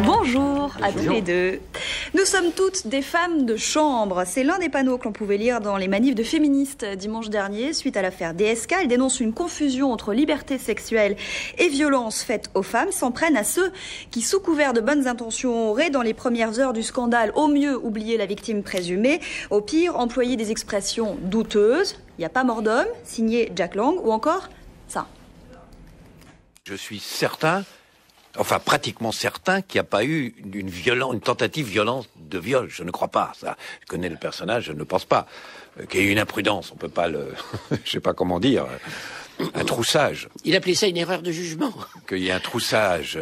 Bonjour à tous les deux. Nous sommes toutes des femmes de chambre. C'est l'un des panneaux que l'on pouvait lire dans les manifs de féministes dimanche dernier. Suite à l'affaire DSK, elles dénoncent une confusion entre liberté sexuelle et violence faite aux femmes, s'en prennent à ceux qui, sous couvert de bonnes intentions, auraient, dans les premières heures du scandale, au mieux oublié la victime présumée, au pire employé des expressions douteuses. Il n'y a pas mort d'homme, signé Jack Lang, ou encore ça. Je suis certain, enfin pratiquement certain, qu'il n'y a pas eu une tentative violente de viol. Je ne crois pas ça. Je connais le personnage, je ne pense pas. Qu'il y ait eu une imprudence, on peut pas le... je sais pas comment dire. Un troussage. Il appelait ça une erreur de jugement. Qu'il y ait un troussage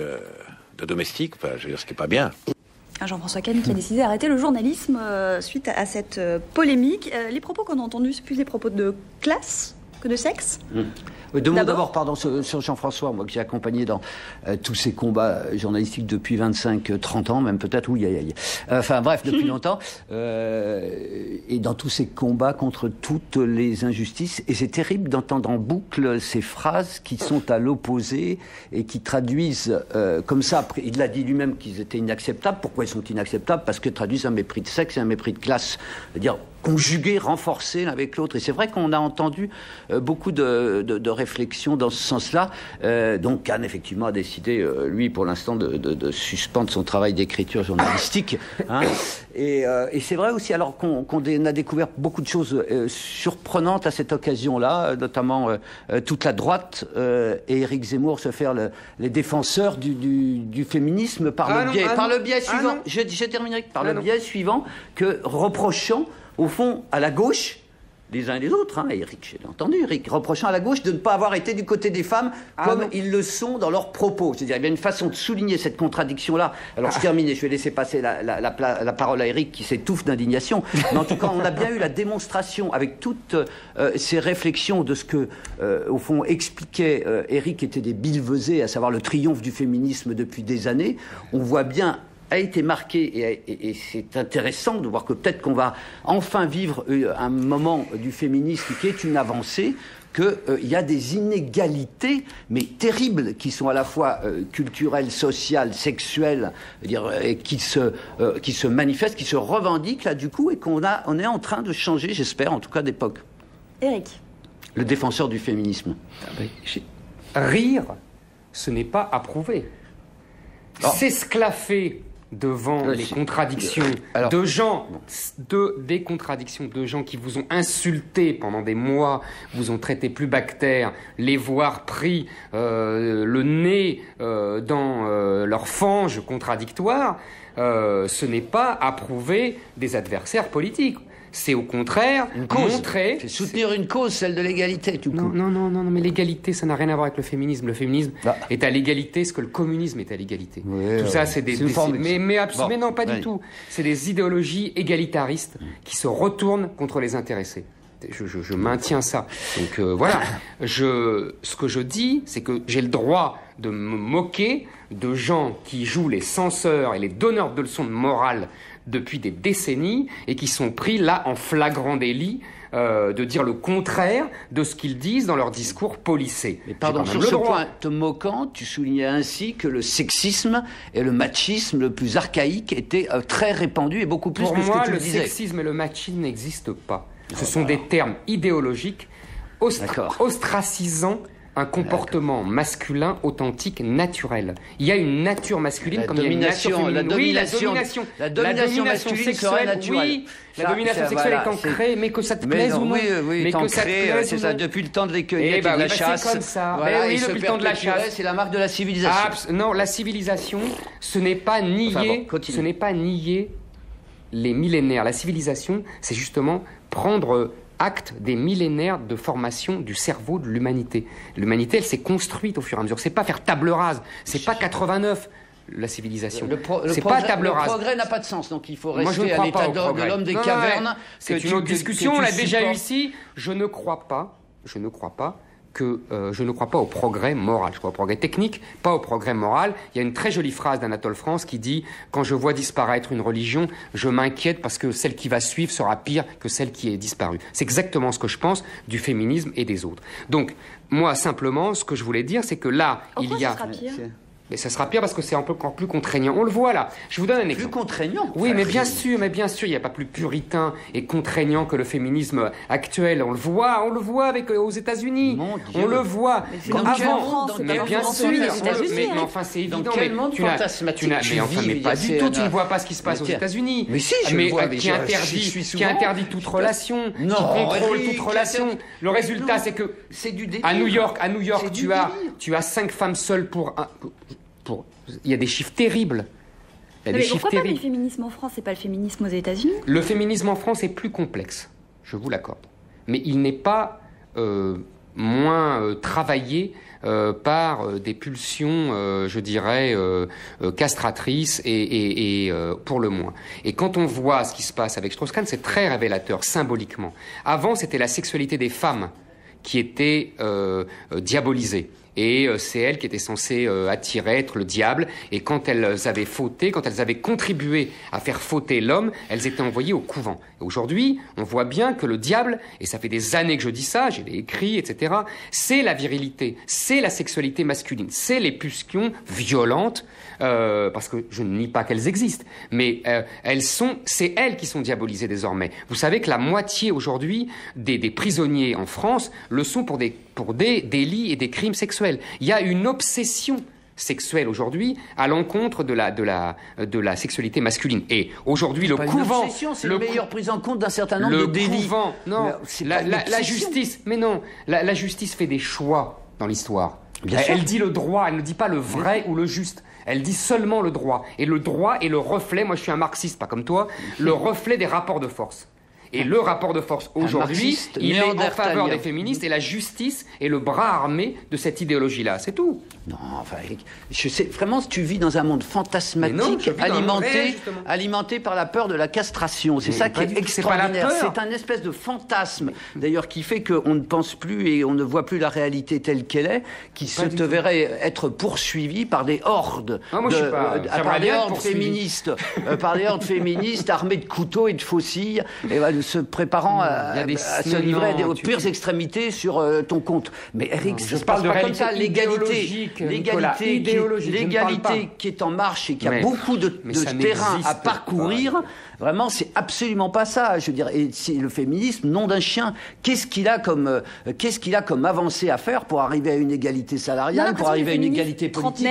de domestique, enfin, je veux dire, ce qui n'est pas bien. Jean-François Kahn qui a décidé d'arrêter le journalisme suite à cette polémique. Les propos qu'on a entendus, c'est plus des propos de classe que de sexe. Deux mots d'abord, pardon, sur Jean-François, moi que j'ai accompagné dans tous ces combats journalistiques depuis 25-30 ans, même peut-être, oui, enfin bref, depuis longtemps, et dans tous ces combats contre toutes les injustices, et c'est terrible d'entendre en boucle ces phrases qui sont à l'opposé et qui traduisent comme ça, il l'a dit lui-même qu'ils étaient inacceptables. Pourquoi ils sont inacceptables? Parce qu'ils traduisent un mépris de sexe et un mépris de classe. C'est-à-dire conjugués, renforcés l'un avec l'autre. Et c'est vrai qu'on a entendu beaucoup de réflexions dans ce sens-là. Donc Kahn, effectivement, a décidé, lui, pour l'instant, de suspendre son travail d'écriture journalistique. Hein. Et c'est vrai aussi, alors qu'on a découvert beaucoup de choses surprenantes à cette occasion-là, notamment toute la droite et Éric Zemmour se faire les défenseurs du féminisme par le biais suivant. Je terminerai par le biais suivant que reprochant au fond, à la gauche, les uns et les autres, hein, Éric, j'ai entendu, Éric, reprochant à la gauche de ne pas avoir été du côté des femmes comme ils le sont dans leurs propos. C'est-à-dire, il y a une façon de souligner cette contradiction-là. Alors, je termine et je vais laisser passer la parole à Éric qui s'étouffe d'indignation. Mais en tout cas, on a bien eu la démonstration avec toutes ces réflexions de ce que, au fond, expliquait Éric était des billevesées, à savoir le triomphe du féminisme depuis des années. On voit bien a été marqué, et c'est intéressant de voir que peut-être qu'on va enfin vivre un moment du féminisme qui est une avancée, qu'il y a des inégalités, mais terribles, qui sont à la fois culturelles, sociales, sexuelles, et qui se manifestent, qui se revendiquent là du coup, et on est en train de changer, j'espère, en tout cas d'époque. Éric. Le défenseur du féminisme. Rire, ce n'est pas approuvé. S'esclaffer devant les contradictions des contradictions de gens qui vous ont insulté pendant des mois, vous ont traité plus bactère, les voir pris le nez dans leur fange contradictoire, ce n'est pas approuver des adversaires politiques. C'est au contraire montrer... C'est soutenir une cause, celle de l'égalité, tout coup. Non, mais l'égalité, ça n'a rien à voir avec le féminisme. Le féminisme est à l'égalité ce que le communisme est à l'égalité. Tout ça, c'est des mais non, pas du tout. C'est des idéologies égalitaristes qui se retournent contre les intéressés. Je maintiens ça. Donc voilà. Ce que je dis, c'est que j'ai le droit de me moquer de gens qui jouent les censeurs et les donneurs de leçons de morale depuis des décennies et qui sont pris là en flagrant délit de dire le contraire de ce qu'ils disent dans leur discours policé. Mais pardon, sur ce point, te moquant, tu soulignais ainsi que le sexisme et le machisme le plus archaïque étaient très répandus et beaucoup plus que ce que tu le disais. Pour moi, le sexisme et le machisme n'existent pas. Ce sont des termes idéologiques ostracisant un comportement masculin authentique, naturel. Il y a une nature masculine comme il y a une nature féminine. La domination masculine serait naturelle. Oui, la domination sexuelle est ancrée, mais que ça te plaise ou non. Oui, c'est ça, depuis le temps de l'écueillette et de la chasse. C'est comme ça. Oui, depuis le temps de la chasse. C'est la marque de la civilisation. Non, la civilisation, ce n'est pas nier les millénaires. La civilisation, c'est justement prendre acte des millénaires de formation du cerveau de l'humanité. L'humanité, elle s'est construite au fur et à mesure. C'est pas faire table rase. C'est pas 89, la civilisation. C'est pas table rase. Le progrès n'a pas de sens, donc il faut rester à l'état de l'homme des cavernes. C'est une autre discussion, on l'a déjà eu ici. Je ne crois pas au progrès moral. Je crois au progrès technique, pas au progrès moral. Il y a une très jolie phrase d'Anatole France qui dit « Quand je vois disparaître une religion, je m'inquiète parce que celle qui va suivre sera pire que celle qui est disparue. » C'est exactement ce que je pense du féminisme et des autres. Donc, moi, simplement, ce que je voulais dire, c'est que là, il y a... Mais ça sera pire parce que c'est un peu encore plus contraignant. On le voit là. Je vous donne un exemple. Plus contraignant. Oui, mais bien sûr, il n'y a pas plus puritain et contraignant que le féminisme actuel. On le voit avec aux États-Unis. On le voit. Avant, mais bien sûr. Mais enfin, c'est évident. Dans quel monde fantasmatique mais pas du tout. Tu ne vois pas ce qui se passe aux États-Unis. Mais si, je le vois. Qui interdit toute relation, qui contrôle toute relation. Le résultat, c'est que à New York, tu as 5 femmes seules pour un. Il y a des chiffres terribles. Mais pourquoi pas le féminisme en France et pas le féminisme aux États-Unis? Le féminisme en France est plus complexe, je vous l'accorde. Mais il n'est pas moins travaillé par des pulsions, je dirais, castratrices et pour le moins. Et quand on voit ce qui se passe avec Strauss-Kahn, c'est très révélateur, symboliquement. Avant, c'était la sexualité des femmes qui était diabolisée. Et c'est elles qui étaient censées attirer, être le diable. Et quand elles avaient fauté, quand elles avaient contribué à faire fauter l'homme, elles étaient envoyées au couvent. Et aujourd'hui, on voit bien que le diable, et ça fait des années que je dis ça, j'ai écrit, etc., c'est la virilité, c'est la sexualité masculine, c'est les pulsions violentes, parce que je ne nie pas qu'elles existent, mais c'est elles qui sont diabolisées désormais. Vous savez que la moitié aujourd'hui des prisonniers en France le sont pour des délits et des crimes sexuels. Il y a une obsession sexuelle aujourd'hui à l'encontre de la sexualité masculine. Et aujourd'hui, le couvent... C'est la meilleure prise en compte d'un certain nombre de délits. Le couvent, non, la justice... Mais non, la justice fait des choix dans l'histoire. Elle dit le droit, elle ne dit pas le vrai ou le juste. Elle dit seulement le droit. Et le droit est le reflet, moi je suis un marxiste, pas comme toi, le reflet des rapports de force. Et le rapport de force aujourd'hui, il est en faveur des féministes et la justice est le bras armé de cette idéologie-là. C'est tout. Non, enfin, je sais vraiment, tu vis dans un monde fantasmatique, alimenté par la peur de la castration. C'est ça qui est extraordinaire. C'est un espèce de fantasme, d'ailleurs, qui fait qu'on ne pense plus et on ne voit plus la réalité telle qu'elle est, qui te verrait être poursuivi par des hordes, féministes, par des hordes féministes armées de couteaux et de faucilles. Et se préparant à se livrer aux pires extrémités sur ton compte. Mais Eric, je parle de réalité l'égalité qui est en marche et qui a beaucoup de terrain à parcourir. Vraiment, c'est absolument pas ça. Je veux dire, et c'est le féminisme, nom d'un chien. Qu'est-ce qu'il a comme avancée à faire pour arriver à une égalité salariale, pour arriver à une égalité politique?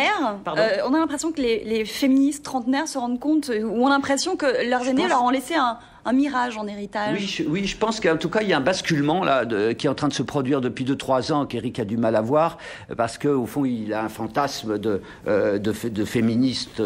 On a l'impression que les féministes trentenaires se rendent compte, ou ont l'impression que leurs aînés leur ont laissé un mirage en héritage. Oui, je pense qu'en tout cas, il y a un basculement là qui est en train de se produire depuis 2-3 ans, qu'Éric a du mal à voir, parce qu'au fond, il a un fantasme de féministes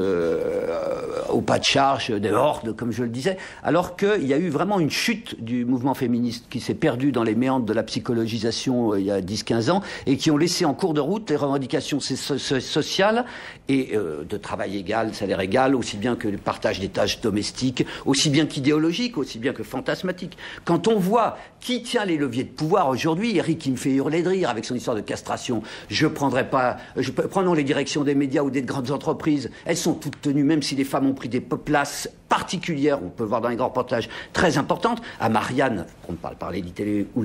au pas de charge, des hordes, comme je le disais, alors qu'il y a eu vraiment une chute du mouvement féministe qui s'est perdu dans les méandres de la psychologisation il y a 10-15 ans, et qui ont laissé en cours de route les revendications sociales et de travail égal, salaire égal, aussi bien que le partage des tâches domestiques, aussi bien qu'idéologique, aussi bien que fantasmatique. Quand on voit qui tient les leviers de pouvoir aujourd'hui, Eric, il me fait hurler de rire avec son histoire de castration. Prenons les directions des médias ou des grandes entreprises. Elles sont toutes tenues, même si les femmes ont pris des places particulières, on peut le voir dans les grands reportages, très importantes. À Marianne, pour ne pas parler d'Italie ou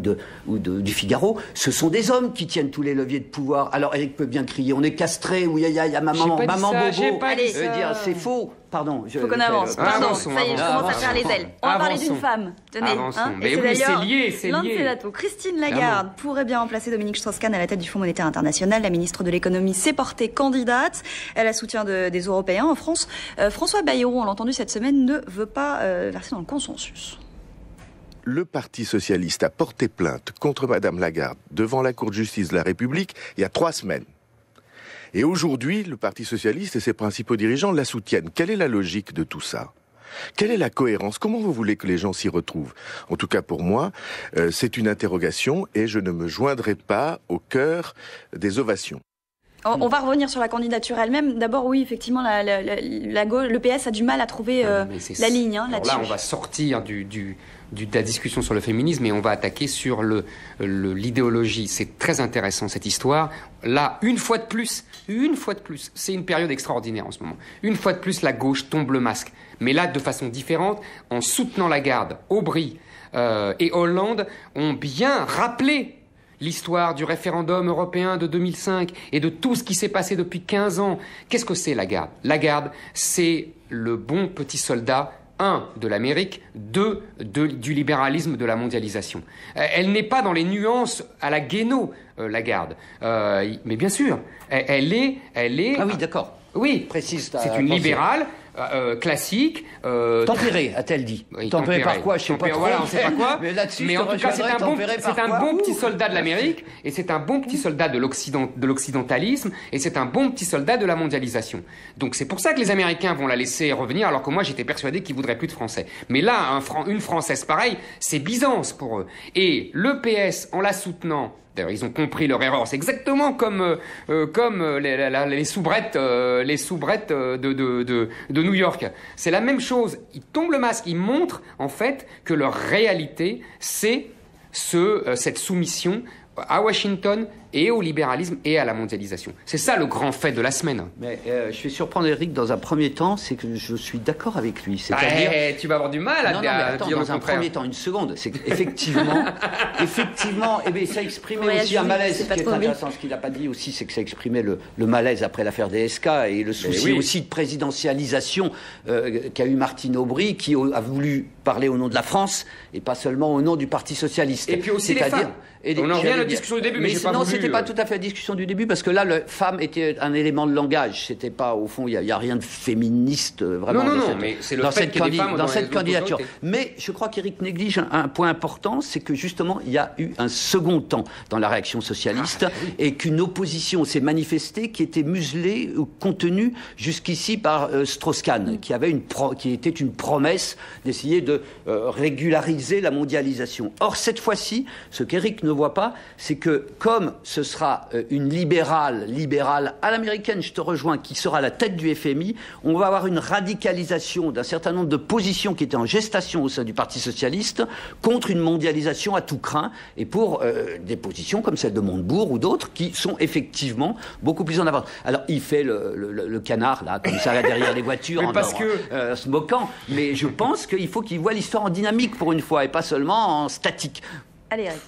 du Figaro, ce sont des hommes qui tiennent tous les leviers de pouvoir. Alors Eric peut bien crier, on est castré, ou il y a maman bobo. Dire c'est faux. Pardon. Faut qu'on avance. Pardon, ça y est, je commence à faire les ailes. On va parler d'une femme. Tenez. Mais oui, c'est lié. L'un de ses atouts. Christine Lagarde pourrait bien remplacer Dominique Strauss-Kahn à la tête du Fonds monétaire international. La ministre de l'économie s'est portée candidate. Elle a soutien des Européens. En France, François Bayrou, on l'a entendu cette semaine, ne veut pas verser dans le consensus. Le Parti socialiste a porté plainte contre Madame Lagarde devant la Cour de justice de la République il y a 3 semaines. Et aujourd'hui, le Parti socialiste et ses principaux dirigeants la soutiennent. Quelle est la logique de tout ça ? Quelle est la cohérence ? Comment vous voulez que les gens s'y retrouvent ? En tout cas pour moi, c'est une interrogation et je ne me joindrai pas au cœur des ovations. On va revenir sur la candidature elle-même. D'abord, oui, effectivement, la gauche, le PS a du mal à trouver la ligne là-dessus. Là, on va sortir de la discussion sur le féminisme et on va attaquer sur l'idéologie. C'est très intéressant cette histoire. Là, une fois de plus, c'est une période extraordinaire en ce moment. Une fois de plus, la gauche tombe le masque. Mais là, de façon différente, en soutenant Lagarde, Aubry et Hollande ont bien rappelé l'histoire du référendum européen de 2005 et de tout ce qui s'est passé depuis 15 ans, qu'est-ce que c'est Lagarde? Lagarde, c'est le bon petit soldat, 1, de l'Amérique, 2, du libéralisme de la mondialisation. Elle n'est pas dans les nuances à la Guénaud, Lagarde. Mais bien sûr, elle est... Ah oui, d'accord. Oui, précise. C'est une libérale classique. Tempérée, a-t-elle dit. Oui, tempérée par quoi? Je sais pas trop. Voilà, on sait pas quoi. Mais là-dessus, mais en tout cas, c'est un bon petit soldat de l'Amérique, et c'est un bon petit soldat de l'occidentalisme, et c'est un bon petit soldat de la mondialisation. Donc c'est pour ça que les Américains vont la laisser revenir, alors que moi j'étais persuadé qu'ils voudraient plus de Français. Mais là, une Française pareille, c'est Byzance pour eux. Et le PS, en la soutenant, d'ailleurs, ils ont compris leur erreur. C'est exactement comme les soubrettes, de New York. C'est la même chose. Ils tombent le masque. Ils montrent en fait que leur réalité, c'est cette soumission à Washington et au libéralisme et à la mondialisation. C'est ça le grand fait de la semaine. Mais je vais surprendre Eric dans un premier temps, c'est que je suis d'accord avec lui. C'est-à-dire, tu vas avoir du mal à dire le dans un contraire. premier temps, une seconde, c'est qu'effectivement, eh bien, ça exprimait aussi un malaise. Ce qui est intéressant, ce qu'il n'a pas dit aussi, c'est que ça exprimait le malaise après l'affaire DSK et le souci aussi de présidentialisation qu'a eu Martine Aubry, qui a voulu parler au nom de la France et pas seulement au nom du Parti socialiste. Et puis aussi les femmes. On en revient à la discussion du début, mais non, c'était pas tout à fait la discussion du début, parce que là, le femme était un élément de langage. C'était pas, au fond, il y a rien de féministe vraiment mais c'est le fait qu'il y ait des femmes dans cette candidature. Mais je crois qu'Éric néglige un point important, c'est que justement, il y a eu un second temps dans la réaction socialiste et qu'une opposition s'est manifestée qui était muselée ou contenue jusqu'ici par Strauss-Kahn, qui était une promesse d'essayer de régulariser la mondialisation. Or, cette fois-ci, ce qu'Éric ne voit pas, c'est que comme ce sera une libérale à l'américaine, je te rejoins, qui sera à la tête du FMI, on va avoir une radicalisation d'un certain nombre de positions qui étaient en gestation au sein du Parti socialiste contre une mondialisation à tout crin, et pour des positions comme celle de Montebourg ou d'autres qui sont effectivement beaucoup plus en avance. Alors il fait le canard là, comme ça là, derrière les voitures, se moquant, mais je pense qu'il faut qu'il voit l'histoire en dynamique pour une fois et pas seulement en statique. Allez, Eric.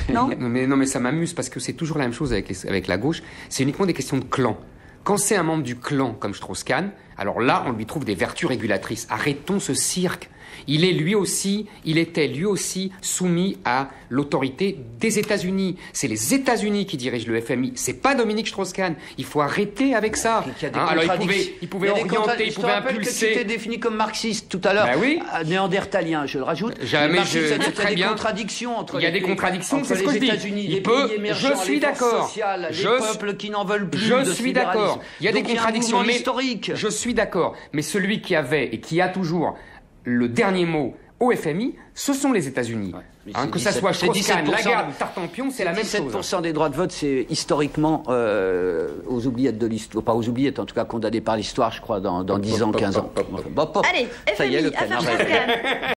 Non, mais ça m'amuse parce que c'est toujours la même chose avec la gauche. C'est uniquement des questions de clan. Quand c'est un membre du clan comme Strauss-Kahn, alors là, on lui trouve des vertus régulatrices. Arrêtons ce cirque. Il était lui aussi soumis à l'autorité des États-Unis. C'est les États-Unis qui dirigent le FMI. C'est pas Dominique Strauss-Kahn. Il faut arrêter avec ça. Alors il pouvait orienter, il pouvait impulser. Que tu t'es défini comme marxiste tout à l'heure. Ben oui. Néandertalien, je le rajoute. Jamais très bien. Contradictions entre il y a des contradictions, c'est ce que je dis. Les pays émergents, je suis d'accord. Les peuples qui n'en veulent plus. Je suis d'accord. Il y a des contradictions, mais historiques. Je suis d'accord. Mais celui qui avait et qui a toujours le dernier mot au FMI, ce sont les États-Unis. Ouais, que ça soit Strauss-Kahn, Lagarde, Tartampion, c'est la même chose. 17% des droits de vote, c'est historiquement aux oubliettes de l'histoire, pas aux oubliettes, en tout cas condamnés par l'histoire, je crois, dans 10 ans, 15 ans. Allez, FMI, affaire Strauss-Kahn.